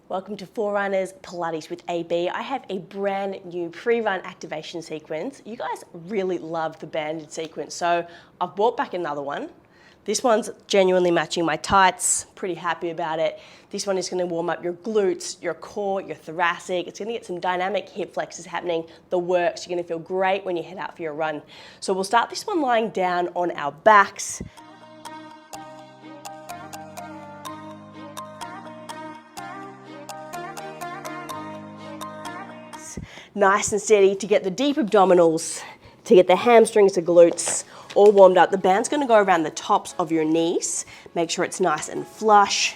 Welcome to Forerunners Pilates with AB. I have a brand new pre-run activation sequence. You guys really love the banded sequence, so I've brought back another one. This one's genuinely matching my tights, pretty happy about it. This one is gonna warm up your glutes, your core, your thoracic. It's gonna get some dynamic hip flexors happening, the works. You're gonna feel great when you head out for your run. So we'll start this one lying down on our backs. Nice and steady to get the deep abdominals, to get the hamstrings, the glutes all warmed up. The band's gonna go around the tops of your knees. Make sure it's nice and flush.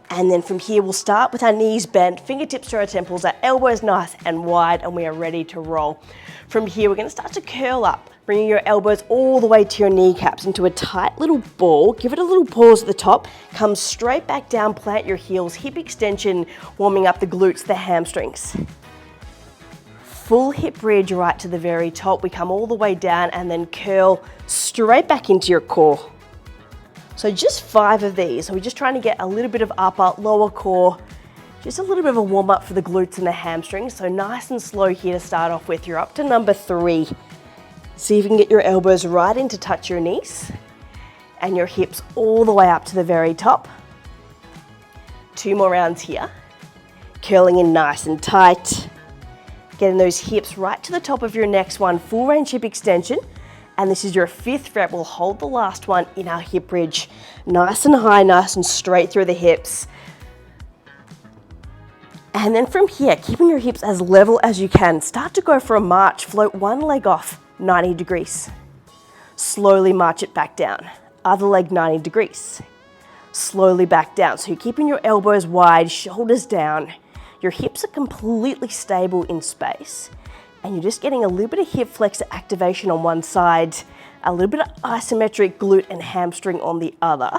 And then from here, we'll start with our knees bent, fingertips to our temples, our elbows nice and wide, and we are ready to roll. From here, we're gonna start to curl up, bringing your elbows all the way to your kneecaps into a tight little ball. Give it a little pause at the top. Come straight back down, plant your heels, hip extension, warming up the glutes, the hamstrings. Full hip bridge right to the very top. We come all the way down and then curl straight back into your core. So just 5 of these. So we're just trying to get a little bit of upper, lower core, just a little bit of a warm up for the glutes and the hamstrings. So nice and slow here to start off with. You're up to number 3. See if you can get your elbows right in to touch your knees and your hips all the way up to the very top. 2 more rounds here. Curling in nice and tight. Getting those hips right to the top of your next one, full range hip extension. And this is your 5th rep. We'll hold the last one in our hip bridge. Nice and high, nice and straight through the hips. And then from here, keeping your hips as level as you can, start to go for a march. Float one leg off, 90 degrees. Slowly march it back down. Other leg 90 degrees. Slowly back down. So you're keeping your elbows wide, shoulders down. Your hips are completely stable in space, and you're just getting a little bit of hip flexor activation on one side, a little bit of isometric glute and hamstring on the other,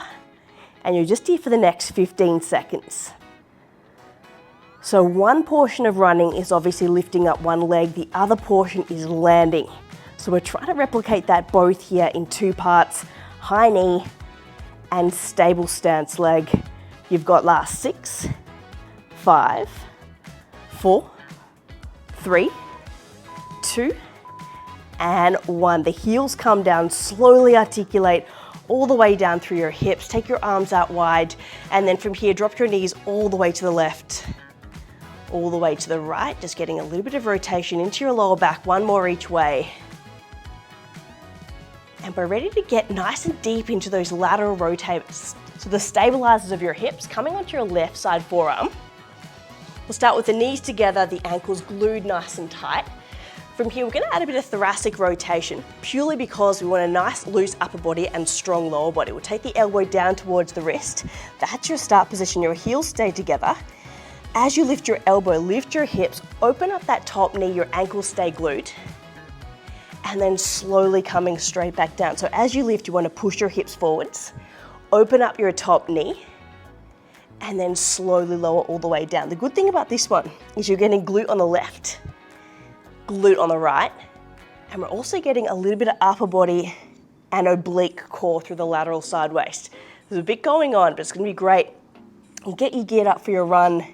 and you're just here for the next 15 seconds. So one portion of running is obviously lifting up one leg, the other portion is landing. So we're trying to replicate that both here in 2 parts, high knee and stable stance leg. You've got last 6, 5, 4, 3, 2, and 1. The heels come down, slowly articulate all the way down through your hips. Take your arms out wide, and then from here, drop your knees all the way to the left, all the way to the right, just getting a little bit of rotation into your lower back, 1 more each way. And we're ready to get nice and deep into those lateral rotators. So the stabilizers of your hips coming onto your left side forearm. We'll start with the knees together, the ankles glued nice and tight. From here, we're gonna add a bit of thoracic rotation, purely because we want a nice loose upper body and strong lower body. We'll take the elbow down towards the wrist. That's your start position. Your heels stay together. As you lift your elbow, lift your hips, open up that top knee, your ankles stay glued, and then slowly coming straight back down. So as you lift, you wanna push your hips forwards, open up your top knee, and then slowly lower all the way down. The good thing about this one is you're getting glute on the left, glute on the right, and we're also getting a little bit of upper body and oblique core through the lateral side waist. There's a bit going on, but it's gonna be great. You get you geared up for your run,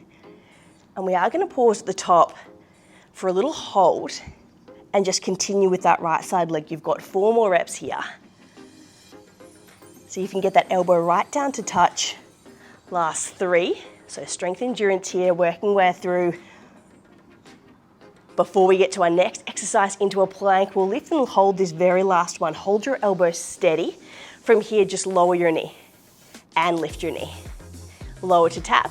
and we are gonna pause at the top for a little hold and just continue with that right side leg. You've got 4 more reps here. So you can get that elbow right down to touch. Last 3, so strength endurance here, working way through. Before we get to our next exercise into a plank, we'll lift and hold this very last one. Hold your elbow steady. From here, just lower your knee and lift your knee. Lower to tap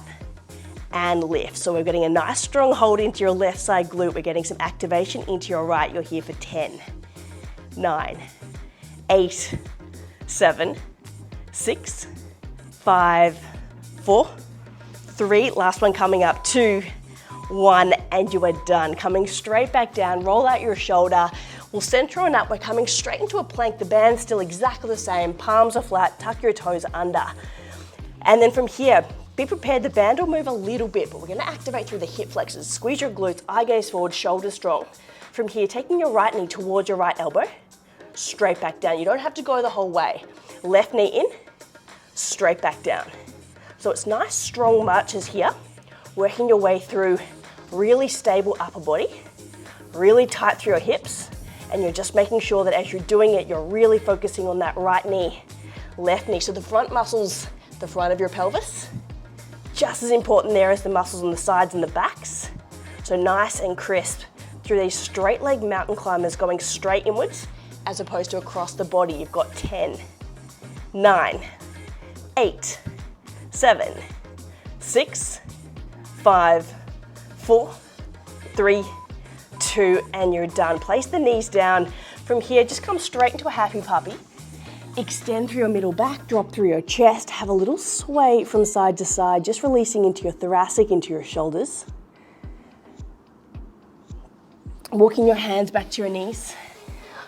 and lift. So we're getting a nice strong hold into your left side glute. We're getting some activation into your right. You're here for 10, 9, 8, 7, 6, 5, 4, 3, last one coming up, 2, 1, and you are done. Coming straight back down, roll out your shoulder. We'll center on up, we're coming straight into a plank. The band's still exactly the same, palms are flat, tuck your toes under. And then from here, be prepared, the band will move a little bit, but we're gonna activate through the hip flexors. Squeeze your glutes, eye gaze forward, shoulders strong. From here, taking your right knee towards your right elbow, straight back down. You don't have to go the whole way. Left knee in, straight back down. So it's nice strong marches here. working your way through really stable upper body, really tight through your hips, and you're just making sure that as you're doing it, you're really focusing on that right knee, left knee. So the front muscles, the front of your pelvis, just as important there as the muscles on the sides and the backs. So nice and crisp through these straight leg mountain climbers going straight inwards as opposed to across the body. You've got 10, 9, 8, 7, 6, 5, 4, 3, 2, and you're done. Place the knees down. From here, just come straight into a happy puppy. Extend through your middle back, drop through your chest, have a little sway from side to side, just releasing into your thoracic, into your shoulders. Walking your hands back to your knees.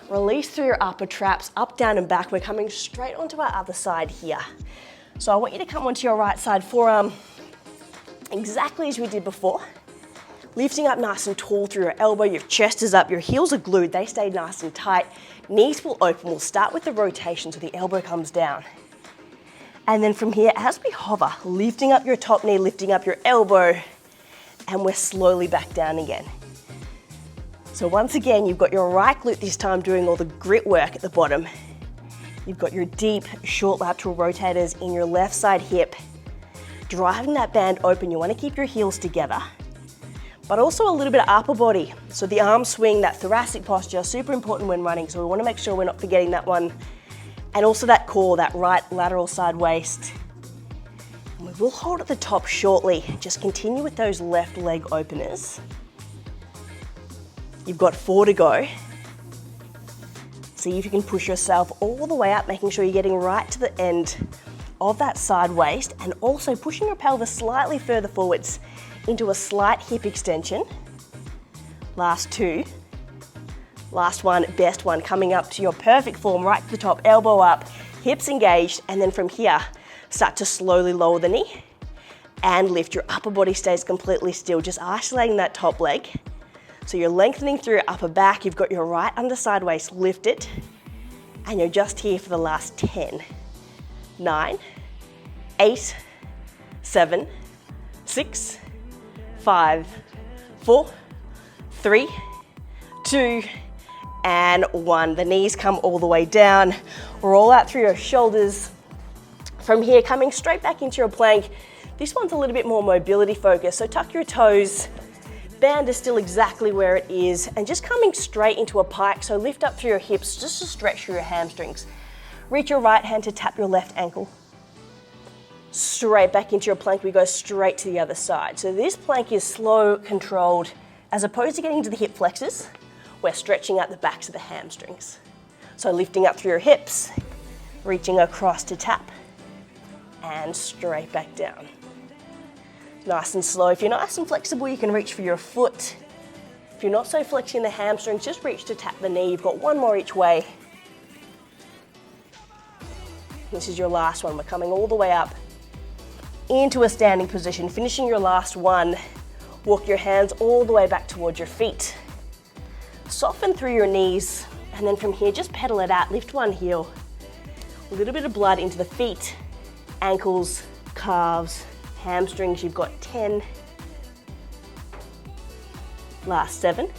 Release through your upper traps, up, down, and back. We're coming straight onto our other side here. So I want you to come onto your right side forearm, exactly as we did before. Lifting up nice and tall through your elbow, your chest is up, your heels are glued, they stay nice and tight. Knees will open. We'll start with the rotation so the elbow comes down. And then from here, as we hover, lifting up your top knee, lifting up your elbow, and we're slowly back down again. So once again, you've got your right glute this time doing all the grit work at the bottom. You've got your deep, short lateral rotators in your left side hip, driving that band open. You want to keep your heels together, but also a little bit of upper body. So the arm swing, that thoracic posture, super important when running. So we want to make sure we're not forgetting that one. And also that core, that right lateral side waist. And we will hold at the top shortly. Just continue with those left leg openers. You've got 4 to go. See if you can push yourself all the way up, making sure you're getting right to the end of that side waist, and also pushing your pelvis slightly further forwards into a slight hip extension. Last 2. Last one, best one, coming up to your perfect form, right to the top, elbow up, hips engaged, and then from here, start to slowly lower the knee and lift. Your upper body stays completely still, just isolating that top leg. So you're lengthening through your upper back, you've got your right underside waist lifted, and you're just here for the last 10, 9, 8, 7, 6, 5, 4, 3, 2, and 1. The knees come all the way down. Roll out through your shoulders. From here, coming straight back into your plank. This one's a little bit more mobility focused, so tuck your toes. Band is still exactly where it is, and just coming straight into a pike. So lift up through your hips just to stretch through your hamstrings. Reach your right hand to tap your left ankle. Straight back into your plank, we go straight to the other side. So this plank is slow, controlled, as opposed to getting to the hip flexors, we're stretching out the backs of the hamstrings. So lifting up through your hips, reaching across to tap, and straight back down. Nice and slow. If you're nice and flexible, you can reach for your foot. If you're not so flexing the hamstrings, just reach to tap the knee. You've got 1 more each way. This is your last one. We're coming all the way up into a standing position, finishing your last one. Walk your hands all the way back towards your feet. Soften through your knees, and then from here, just pedal it out. Lift one heel. A little bit of blood into the feet, ankles, calves, hamstrings. You've got 10. Last 7,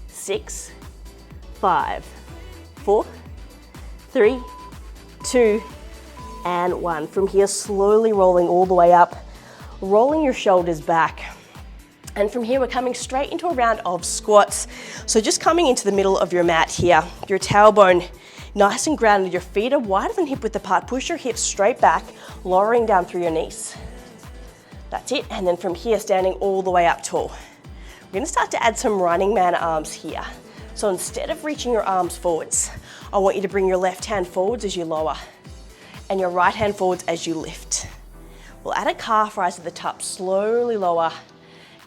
6, 5, 4, 3, 2, and 1. From here, slowly rolling all the way up, rolling your shoulders back. And from here, we're coming straight into a round of squats. So just coming into the middle of your mat here, your tailbone nice and grounded, your feet are wider than hip width apart. Push your hips straight back, lowering down through your knees. That's it, and then from here, standing all the way up tall. We're gonna start to add some running man arms here. So instead of reaching your arms forwards, I want you to bring your left hand forwards as you lower, and your right hand forwards as you lift. We'll add a calf rise at the top, slowly lower,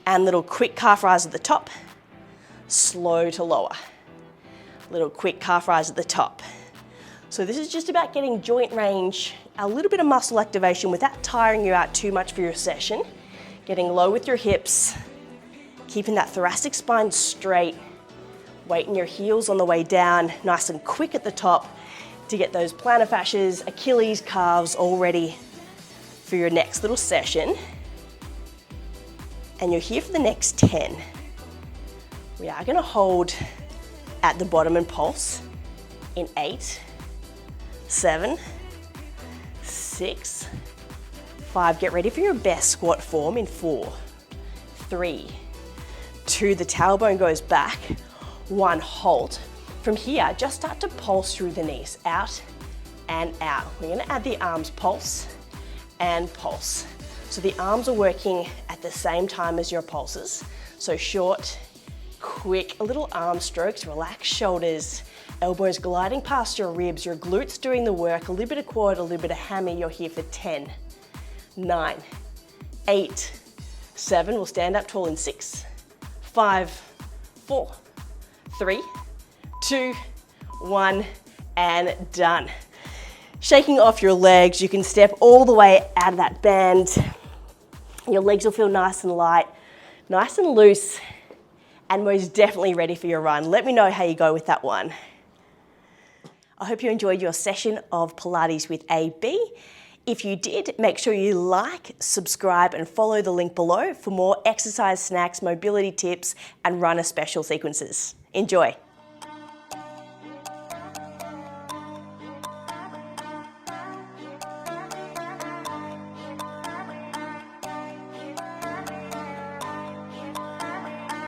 and little quick calf rise at the top, slow to lower. Little quick calf rise at the top. So this is just about getting joint range, a little bit of muscle activation without tiring you out too much for your session. Getting low with your hips, keeping that thoracic spine straight, weight in your heels on the way down, nice and quick at the top to get those plantar fascias, Achilles, calves all ready for your next little session. And you're here for the next 10. We are gonna hold at the bottom and pulse in 8, 7, 6, 5. Get ready for your best squat form in 4, 3, 2. The tailbone goes back. 1, hold. From here, just start to pulse through the knees, out and out. We're gonna add the arms, pulse and pulse. So the arms are working at the same time as your pulses. So short, quick, little arm strokes, relax shoulders, elbows gliding past your ribs, your glutes doing the work, a little bit of quad, a little bit of hammy. You're here for 10, 9, 8, 7. We'll stand up tall in 6, 5, 4, 3, 2, 1, and done. Shaking off your legs, you can step all the way out of that band. Your legs will feel nice and light, nice and loose, and most definitely ready for your run. Let me know how you go with that one. I hope you enjoyed your session of Pilates with AB. If you did, make sure you like, subscribe, and follow the link below for more exercise snacks, mobility tips, and runner special sequences. Enjoy.